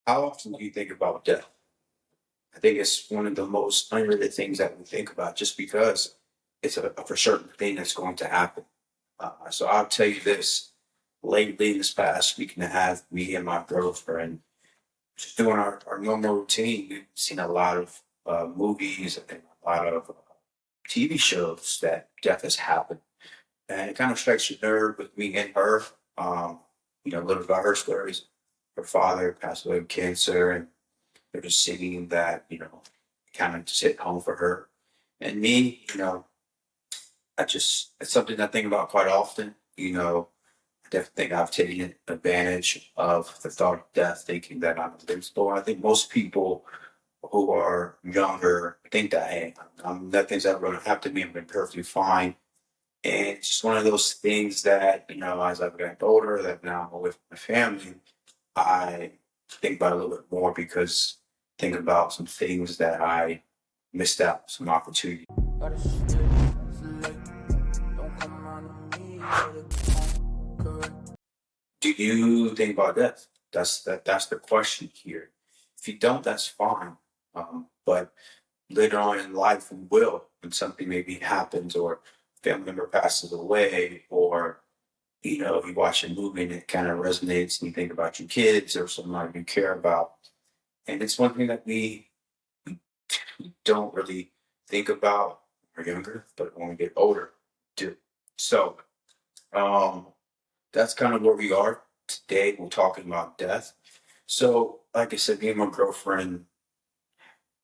How often do you think about death? I think it's one of the most underrated things that we think about just because it's a for certain thing that's going to happen. So I'll tell you this, lately, this past week and a half, me and my girlfriend, just doing our normal routine, we've seen a lot of movies and a lot of TV shows that death has happened. And it kind of strikes a nerve with me and her. Um, a little about her stories. Her father passed away of cancer, and they're just seeing that, kind of just hit home for her. And me, it's something I think about quite often. I definitely think I've taken advantage of the thought of death, thinking that I'm invincible. I think most people who are younger think that, hey, nothing's ever going to happen to me. I'm perfectly fine. And it's just one of those things that, as I've gotten older, that now I'm with my family, I think about it a little bit more because think about some things that I missed out, some opportunity. Do you think about death? That's the question here. If you don't, that's fine. But later on in life, we will when something maybe happens or family member passes away, or you watch a movie and it kind of resonates and you think about your kids or somebody you care about. And it's one thing that we don't really think about when we're younger, but when we get older, do. So um, that's kind of where we are today. We're talking about death. So, like I said, me and my girlfriend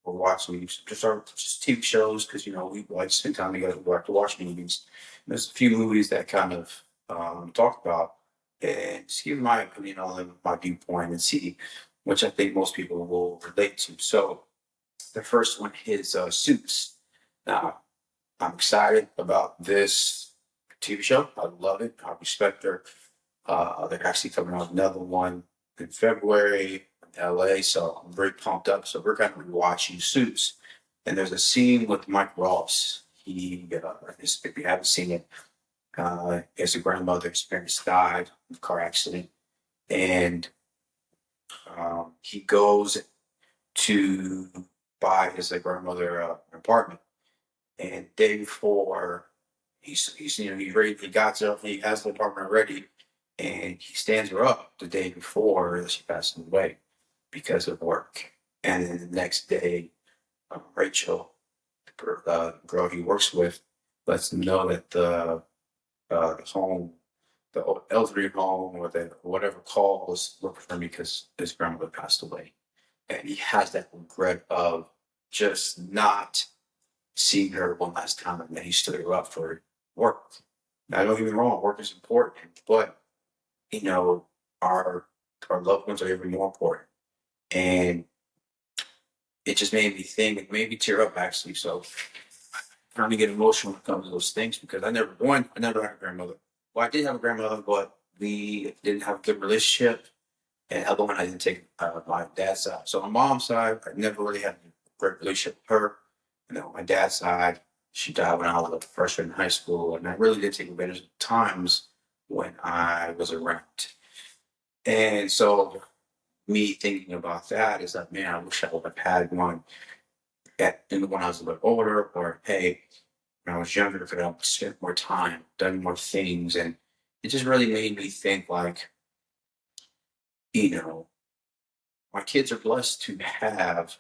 were watching just TV shows because we like to spend time together. We like to watch movies. And there's a few movies that kind of talk about and just give my opinion on them, my viewpoint, and see which I think most people will relate to. So, the first one is Suits. Now, I'm excited about this TV show. I love it. I respect her. They're actually coming out with another one in February in LA, so I'm very pumped up. So we're kind of watching Suits, and there's a scene with Mike Ross. If you haven't seen it, his grandmother's parents died in a car accident, and he goes to buy his grandmother an apartment. And day before he got up, he has the apartment ready, and he stands her up the day before she passes away because of work. And then the next day, Rachel, the girl he works with, lets him know that the home, the elderly home, or the whatever call was looking for him because his grandmother passed away, and he has that regret of just not seeing her one last time, and then he stood her up for work. Now, don't get me wrong, work is important, but you know, our our loved ones are even more important. And it just made me think, it made me tear up actually. So trying to get emotional when it comes to those things because I never had a grandmother. Well, I did have a grandmother, but we didn't have a good relationship. And the other one, I didn't take my dad's side. So on my mom's side, I never really had a great relationship with her. And then on my dad's side, she died when I was a freshman in high school, and I really did take advantage of times when I was around. And so me thinking about that is like, man, I wish I would have had one when I was a little older, or hey, when I was younger, could have spent more time, done more things, and it just really made me think like, you know, my kids are blessed to have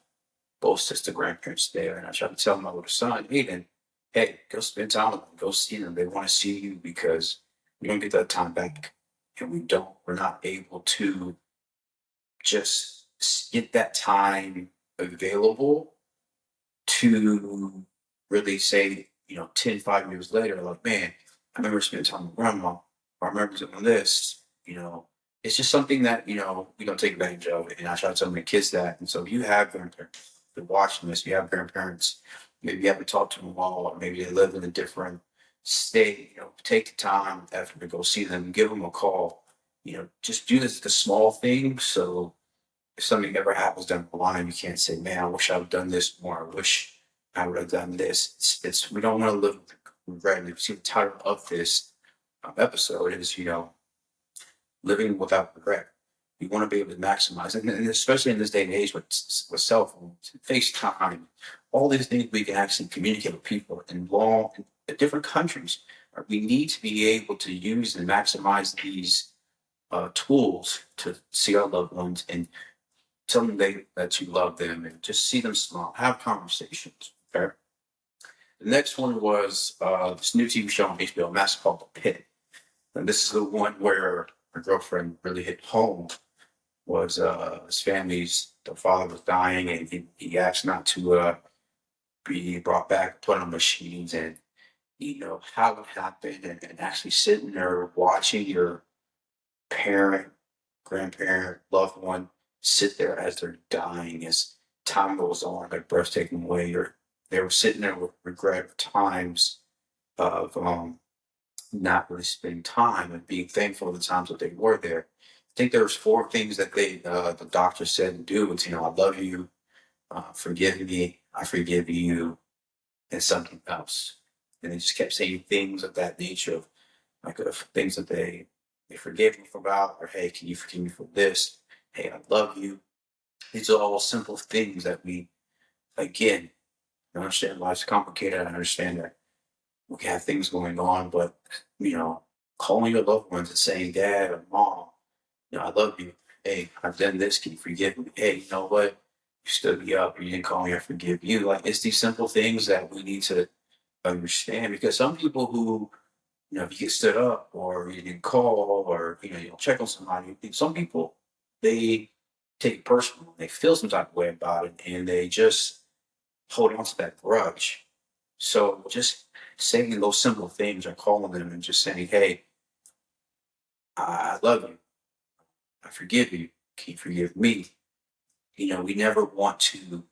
both sister grandparents there, and I try to tell my little son, hey, then, hey, go spend time with them, go see them. They want to see you because we don't get that time back, and we're not able to just get that time available to really say, 5 years later, like, man, I remember spending time with grandma, or I remember doing this, it's just something that, we don't take advantage of. And I try to tell my kids that. And so if you have grandparents, they're watching this, you have grandparents, maybe you haven't talked to them all, or maybe they live in a different state, take the time, effort to go see them, give them a call, just do the small things. So if something ever happens down the line, you can't say, "Man, I wish I'd done this more. I wish I would have done this." It's we don't want to live with regret. And you see, the title of this episode is, living without regret. We want to be able to maximize, and especially in this day and age with cell phones, FaceTime, all these things we can actually communicate with people in different countries. We need to be able to use and maximize these tools to see our loved ones and tell them that you love them and just see them smile, have conversations. Okay. The next one was this new TV show on HBO Max called Pitt. And this is the one where my girlfriend really hit home. Was his family's the father was dying and he asked not to be brought back, put on machines, and how it happened, and actually sitting there watching your parent, grandparent, loved one sit there as they're dying, as time goes on, their breath taken away, or they were sitting there with regret of times of not really spending time and being thankful for the times that they were there. I think there was four things that the doctor said to do. It's, I love you, forgive me, I forgive you, and something else. And they just kept saying things of that nature, of like things that they forgave me for about, or hey, can you forgive me for this? Hey, I love you. These are all simple things that we, again, I understand life's complicated. I understand that we have things going on, but calling your loved ones and saying, Dad or Mom, I love you. Hey, I've done this. Can you forgive me? Hey, you know what? You stood me up. You didn't call me. I forgive you. Like, it's these simple things that we need to understand, because some people who, if you get stood up or you didn't call, or, you don't check on somebody, some people, they take it personal. They feel some type of way about it and they just hold on to that grudge. So just saying those simple things, or calling them and just saying, hey, I love you. I forgive you. Can you forgive me? We never want to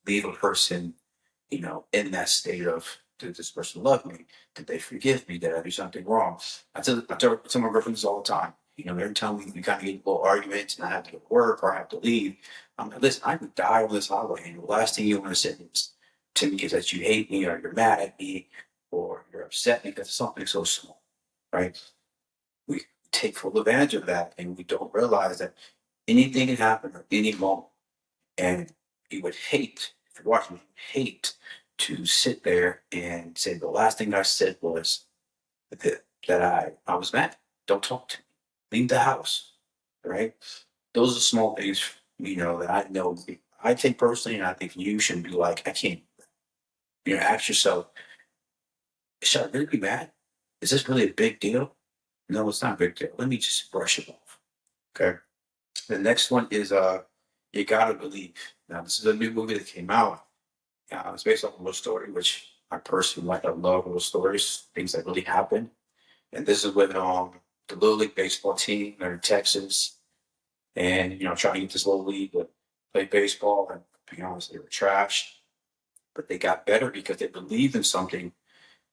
leave a person, in that state of, did this person love me? Did they forgive me? Did I do something wrong? I tell my girlfriends all the time. Every time we kind of get a little arguments and I have to go to work or I have to leave, I'm like, listen, I could die on this highway. And the last thing you want to say to me is that you hate me, or you're mad at me, or you're upset because of something so small, right? We take full advantage of that and we don't realize that anything can happen at any moment. And you would hate, if you're watching, hate to sit there and say the last thing I said was that I was mad. Don't talk to me. Leave the house. Right? Those are small things, that I know I take personally, and I think you should be like, I can't. Ask yourself, should I really be mad? Is this really a big deal? No, it's not a big deal. Let me just brush it off. Okay. The next one is You Gotta Believe. Now, this is a new movie that came out. It's based on a real story, which I personally like. I love real stories, things that really happen. And this is with the Little League baseball team. They're in Texas, and trying to get this little league to play baseball. And to be honest, they were trash, but they got better because they believed in something,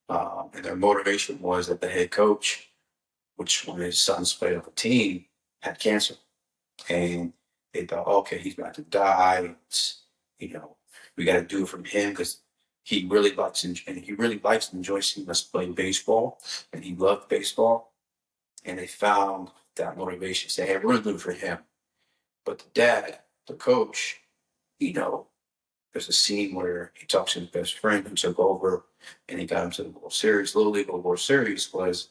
and their motivation was that the head coach, which one of his sons played on the team, had cancer, and they thought, okay, he's about to die. You know, we got to do it from him because he really likes and enjoys seeing us play baseball, and he loved baseball. And they found that motivation, say, hey, we're going to do it for him. But the dad, the coach, you know, there's a scene where he talks to his best friend who took over, and he got him to the World Series. Little League World Series was,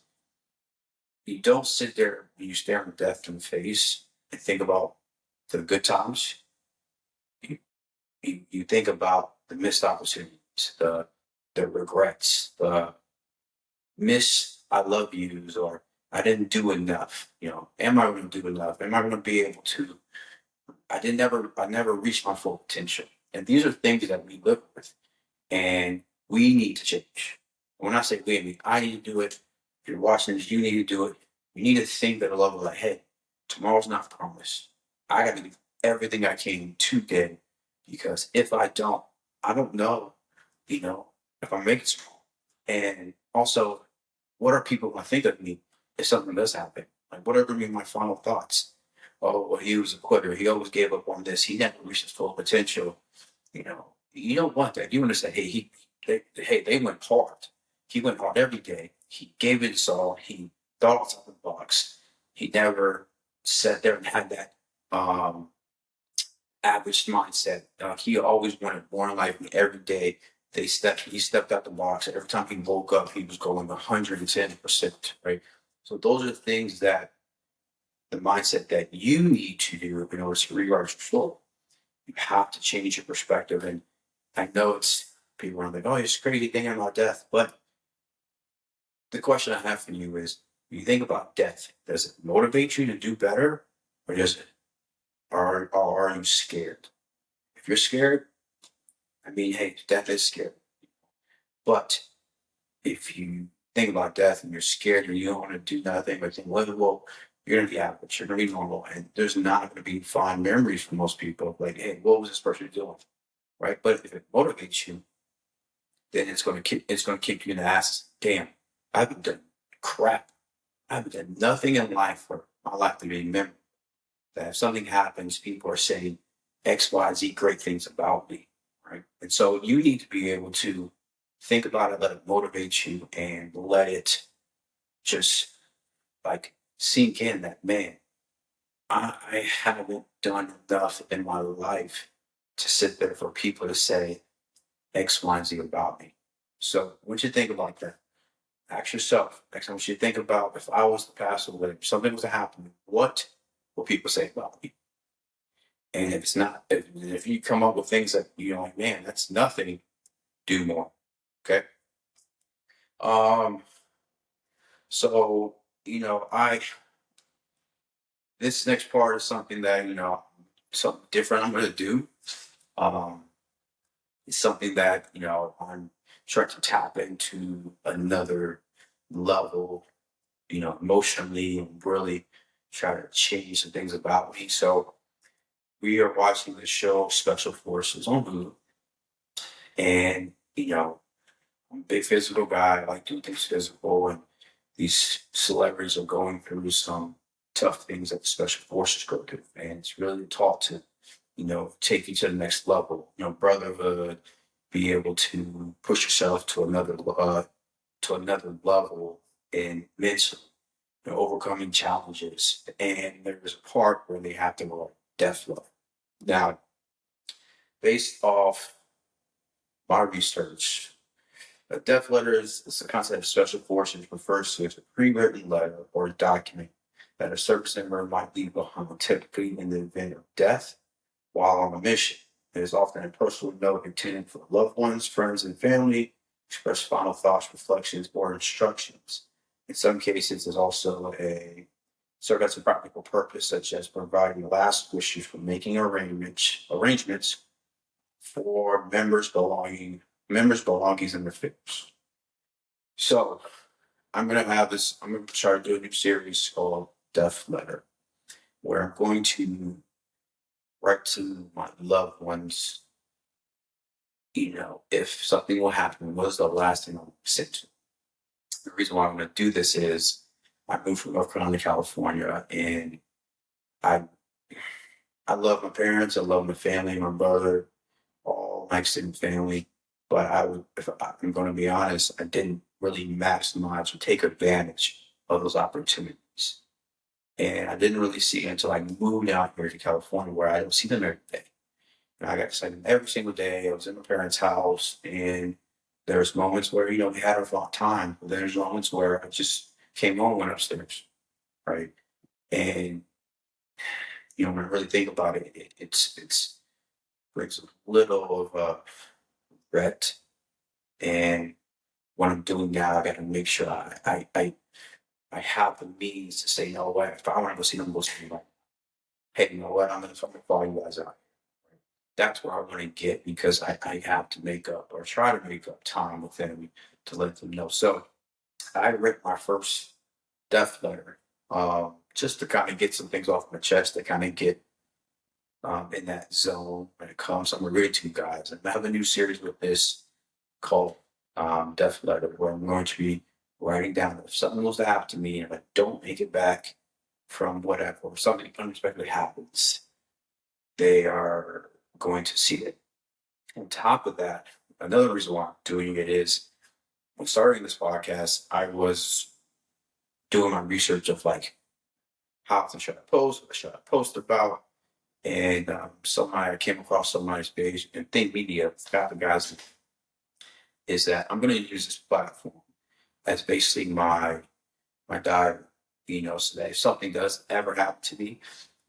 you don't sit there when you stare at death in the face and think about the good times. You, you think about the missed opportunities, the regrets, the miss I love yous, or I didn't do enough. Am I going to do enough? Am I going to be able to? I never reached my full potential. And these are things that we live with, and we need to change. When I say we, I mean I need to do it. If you're watching this, you need to do it. You need to think at a level like, hey, tomorrow's not promised. I got to do everything I can today, because if I don't know, if I make it small. And also, what are people going to think of me if something does happen? Like, what are going to be my final thoughts? Oh, well, he was a quitter. He always gave up on this. He never reached his full potential. You don't want that. You want to say, hey, they went hard. He went hard every day. He gave it his all. He thought outside the box. He never sat there and had that um, average mindset. He always wanted more in life, and every day he stepped out the box. Every time he woke up, he was going 110%. Right. So those are the things that the mindset that you need to do in order to recharge your soul. You have to change your perspective. And I know it's people are like, oh, it's crazy thinking about death. But the question I have for you is, when you think about death, does it motivate you to do better, or does it, or are you scared? If you're scared, I mean, hey, death is scary. But if you think about death and you're scared and you don't want to do nothing but think, well, you're going to be average, you're going to be normal, and there's not going to be fond memories for most people. Like, hey, what was this person doing? Right? But if it motivates you, then it's going to kick you in the ass. Damn, I haven't done crap. I haven't done nothing in life for my life to be remembered. That if something happens, people are saying X, Y, Z great things about me, right? And so you need to be able to think about it, let it motivate you, and let it just like sink in that, man, I haven't done enough in my life to sit there for people to say X, Y, and Z about me. So what you think about that? Ask yourself, next time you think about, if I was to pass away, if something was to happen, what will people say about me? And if it's not, if you come up with things that you're like, man, that's nothing, do more. Okay. Um, so, I this next part is something that, something different I'm gonna do. Um, it's something that, I'm trying to tap into another level, emotionally, and really try to change some things about me. So we are watching the show Special Forces on Hulu, and I'm a big physical guy. I like doing things physical, and these celebrities are going through some tough things that the special forces go through, and it's really taught to, take you to the next level. Brotherhood, be able to push yourself to another level in mentally, overcoming challenges. And there's a part where they have to go death level. Now, based off my research, a death letter is the concept of special forces refers to as a pre-written letter or document that a service member might leave behind, typically in the event of death while on a mission. It is often a personal note intended for loved ones, friends, and family, express final thoughts, reflections, or instructions. In some cases, it's also serve as a practical purpose, such as providing last wishes for making arrangements for members' belongings and affairs. So I'm gonna try to do a new series called Death Letter, where I'm going to write to my loved ones, if something will happen, what is the last thing I'm sent to? The reason why I'm gonna do this is I moved from North Carolina to California, and I I love my parents, I love my family, my brother, all my extended family. But if I'm going to be honest, I didn't really maximize or take advantage of those opportunities. And I didn't really see it until I moved out here to California, where I don't see them every day. I got to see them every single day. I was in my parents' house, and there's moments where, we had a long time. But there's moments where I just came home, went upstairs, right? And, when I really think about it, it's brings a little of regret. And what I'm doing now, I got to make sure I have the means to say, what, if I want to go see them, go see them. Like, hey, you know what, I'm gonna call you guys out. That's where I want to get, because I have to make up, or try to make up time with them to let them know. So I wrote my first death letter, just to kind of get some things off my chest, to kind of get in that zone when it comes. I'm gonna read it to you guys. And I have a new series with this called Death Letter, where I'm going to be writing down, if something was to happen to me and I don't make it back from whatever, or something unexpectedly happens, they are going to see it. On top of that, another reason why I'm doing it is, when starting this podcast, I was doing my research of like, how often should I post? What should I post about? And somebody I came across somebody's page and Think Media, got the guys, is that I'm going to use this platform as basically my diary, so that if something does ever happen to me,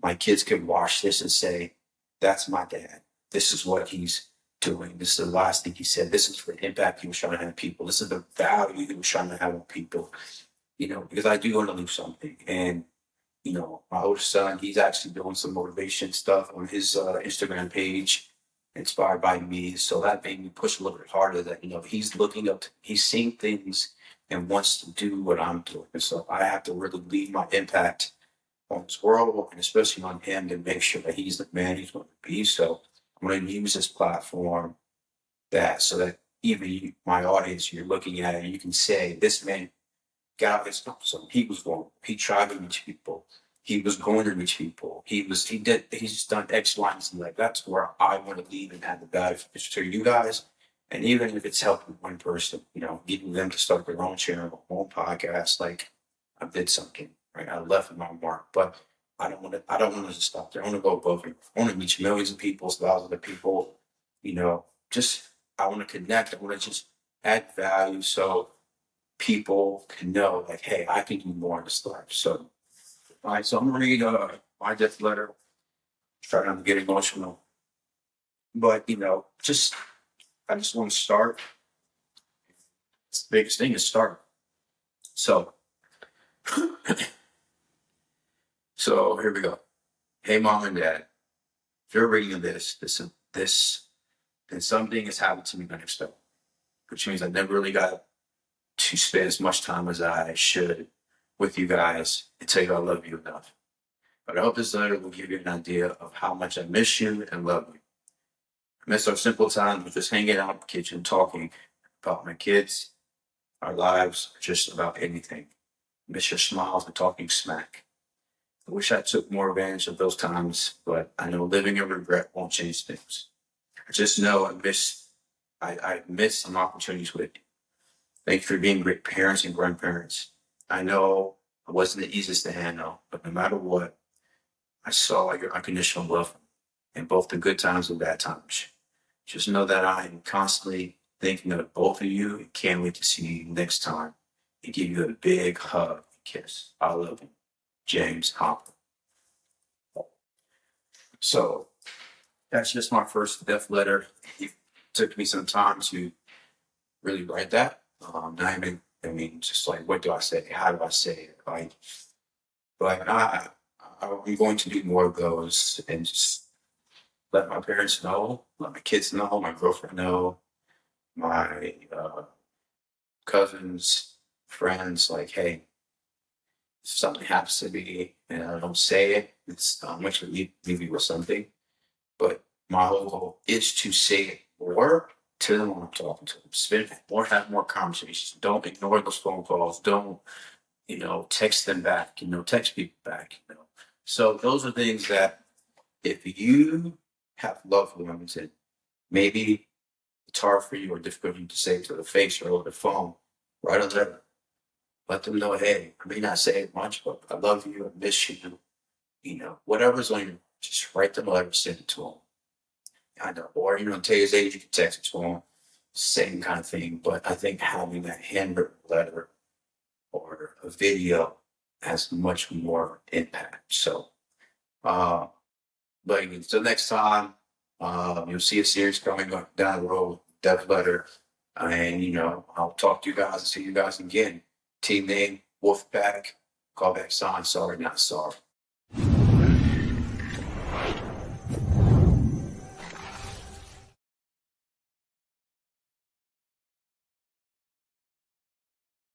my kids can watch this and say, "That's my dad. This is what he's doing. This is the last thing he said. This is the impact he was trying to have people. This is the value he was trying to have on people." Because I do want to leave something, and my oldest son, he's actually doing some motivation stuff on his Instagram page, inspired by me. So that made me push a little bit harder that, he's looking up, he's seeing things and wants to do what I'm doing. And so I have to really leave my impact on this world and especially on him to make sure that he's the man he's going to be. So I'm going to use this platform so that even you, my audience, you're looking at it, you can say, this man got his so he was going, he tried to reach people. He was going to reach people. He's done X, Y, and Z. Like that's where I want to leave and have the value to you guys. And even if it's helping one person, getting them to start their own channel, own podcast, like I did something, right? I left my mark, but I don't want to stop there. I want to go above it. I want to reach millions of people, thousands of people, just, I want to connect. I want to just add value. So people can know, like, hey, I can do more in this life. So, all right, so I'm gonna read my death letter. Try not to get emotional, but I just want to start. It's the biggest thing is start. So, so here we go. Hey, mom and dad, if you're reading this, then something has happened to me unexpected, which means I never really got to spend as much time as I should with you guys and tell you I love you enough. But I hope this letter will give you an idea of how much I miss you and love you. I miss our simple times of just hanging out in the kitchen, talking about my kids, our lives, just about anything. I miss your smiles and talking smack. I wish I took more advantage of those times, but I know living in regret won't change things. I just know I miss some opportunities with you. Thank you for being great parents and grandparents. I know it wasn't the easiest to handle, but no matter what, I saw your unconditional love in both the good times and bad times. Just know that I am constantly thinking of both of you and can't wait to see you next time and give you a big hug and kiss. I love you. James Hopper. So that's just my first death letter. It took me some time to really write that. Just like, what do I say? How do I say it? But I'm going to do more of those and just let my parents know, let my kids know, my girlfriend know, my cousins, friends, like, hey, if something happens to me and I don't say it, it's much leave me with something. But my whole goal is to say it more to them when I'm talking to them. Spend more, have more conversations. Don't ignore those phone calls. Don't, text them back, text people back. So those are things that if you have loved ones and maybe it's hard for you or difficult for you to say to the face or over the phone, write a letter. Let them know, hey, I may not say it much, but I love you, I miss you. Whatever's on you, just write them a letter, send it to them. I know, or in today's age, you can text it to them, same kind of thing. But I think having that handwritten letter or a video has much more impact. So, but until next time, you'll see a series coming up down the road, Death Letter. And, I'll talk to you guys and see you guys again. Team name, Wolfpack, callback sign, sorry, not sorry.